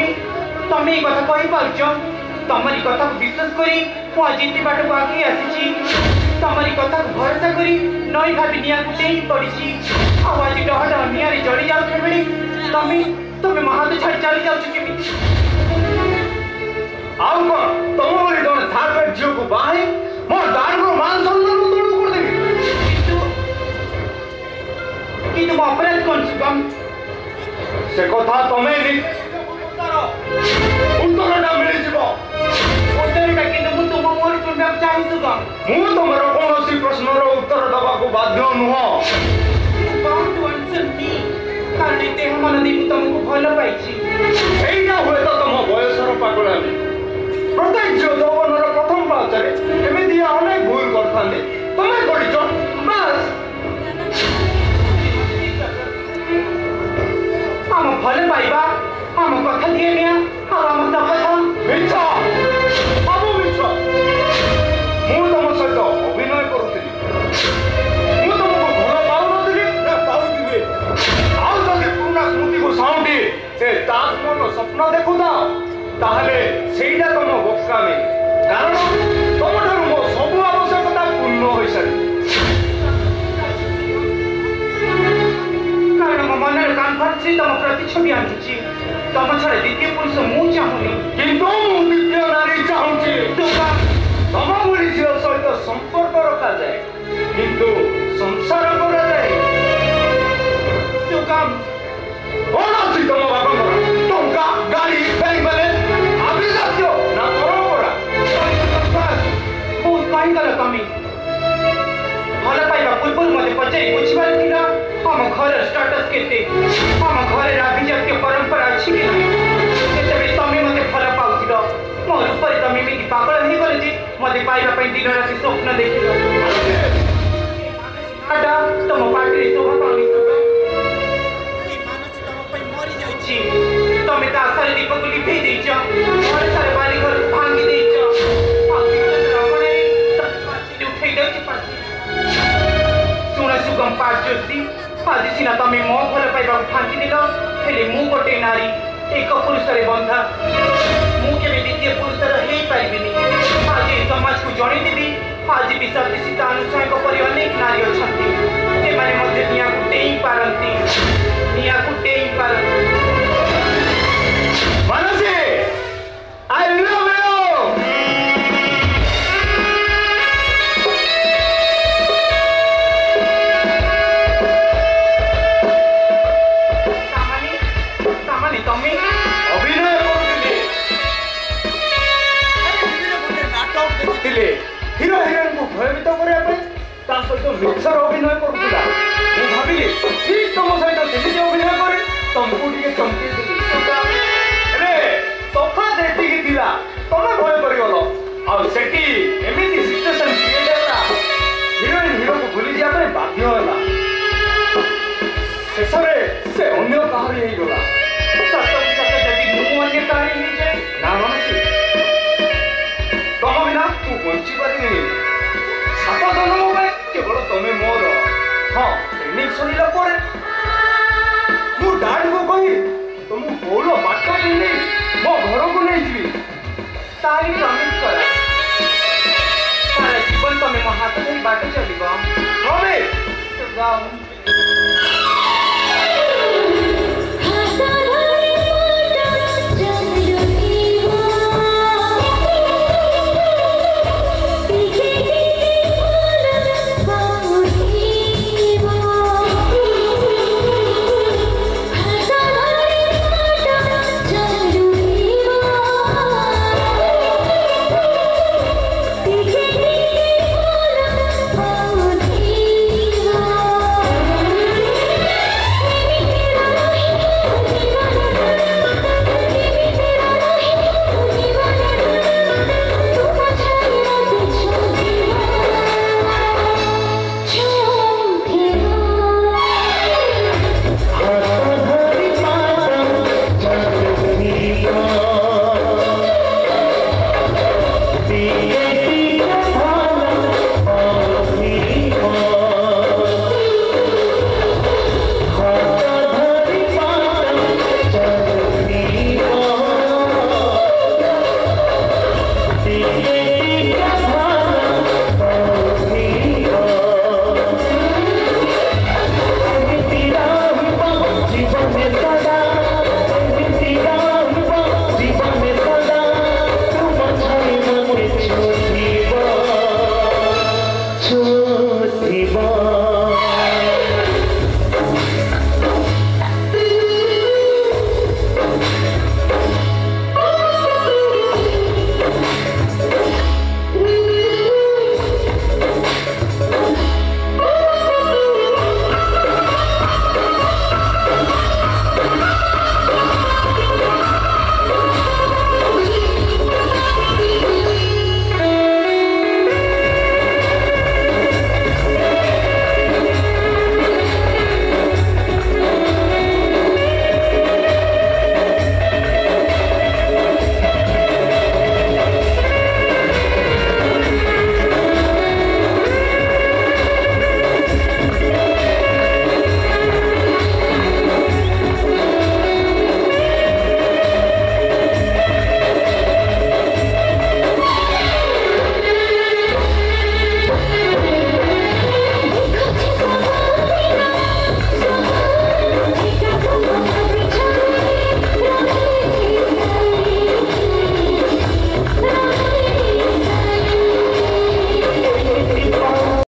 तमे तमे ये कथा कहि पाउछ तमरी कथा को विश्वास करी मु आज इति बाट को आगे आसी तमरी कथा को भरोसा करी नई भाबी निया को टेई पड़ीची आ आज डहड निया रे जड़ी जाउ केबेली तमे तमे महात छाड़ चली जाउ केबी आउ को तम बोली जण थार पे झियो को बाहे मोर दान को मान सम्मान को तोड़ कर देबी कि तुम अपराध कोन सुगम से कथा तमे नि उत्तरटा मिली जीवो उत्तरटा कि मु तुम मोर सुनबा चाहि सुगम मु तमरो कोनोसी प्रश्नर उत्तर दबा को बाध्य नुह काउंट टू आंसर मी कारण एते हमन देबु तुमको भलो पाइछि एइना होय त तम बयसर पागलामी प्रत्येक जो यौवनर प्रथम पाचरे एमिति अनेक भूल करथांदे तमे करिछ बस हम भल पाइबा हम कथा दिए निया हम कथा मिछ बाबू मिछ मु तम सहित अभिनय करूଥିଲି मु तुमको भल पाउनଥିଲି ना पाउथिबे आउ जदि पुराना स्मृति को साउंडी ए ताजमहल स्वप्न देखुता ताहले सेइडा तम बोकामी कारण तमठारु मो सब आवश्यकता पूर्ण होई सारी कारण मो मनर कांफर्सी तम प्रतिच्छवि आंची तम छड़े द्वितीय पुरुष मु चाहुनी किंतु मु द्वितीय नारी चाहुची तम बोली झियो सहित संपर्क रखा जाए किंतु संसार करा जाए सुगम कौन अच्छी तम बाबा टंका गाड़ी बैंक बैलेंस आविजात्य ना परंपरा बहुत कहीं गल कमी भल पाइबा पूर्व मते पचाई बुझिबार थिला हम घर स्टेटस केते हम घर आभिजात्य परंपरा अछि कि नहीं केते तमे मते भल पाउथिलो मोर ऊपर तमे मिति पागल हे गले जे मते पाइबा पई दिन राति स्वप्न देखिलो आडा तम पार्टी शोभा पाउनी ए मानसी तम पई मरि जाइछि तमे ता सारे दीपक लिपि देइछ और सारे बाली घर भांगी देइछ पापी रमणे तम पाछि उठै देउछि पाछि सुन सुगम पाज्योति आज सिना तमे मो भल पाइबा फांकी दिल हेले मु गोटे नारी एक पुरुष रे बंधा मु केबे द्वितीय पुरुष रे हेई पाइबिनी आज ए समाज को जणी देबी आज भी सत्य सीता अनुसार को परि अनेक नारी अछंती से माने मध्ये निया को टेई पारंती निया को टेई पारंती मानसी आई लव यू सामानी तमे अभिनय करथिले नाटक देखुथिले हिरो हिरोइन को भयभीत करिया पे ता सहित मिक्सर अभिनय करूला मु भाबिली ठीक तम सहित सेमिति अभिनय करे तुमको टिके चमके रे तोफा देती की दिला तमे भय करिवलो आ सेठी एमिति सिचुएशन क्रिएट होला हिरोइन हिरो को भूली जा पे बाध्य होला शेषरे से अन्य कहानी हे गला सत्य जदि मु अन्य कहानी हे जाय ना मानसी तम बिना तू बंची पारिनी सात जन्म पे केवल तमे मोर हाँ ट्रेनिंग सरिला परे मु डाड को कहि तुम बोलो बाटा नहीं मो घर को नहीं जीवी तारी प्रॉमिस करा सारा जीवन तमे मो हाथ धरि बाट चलिबो हमें सुगम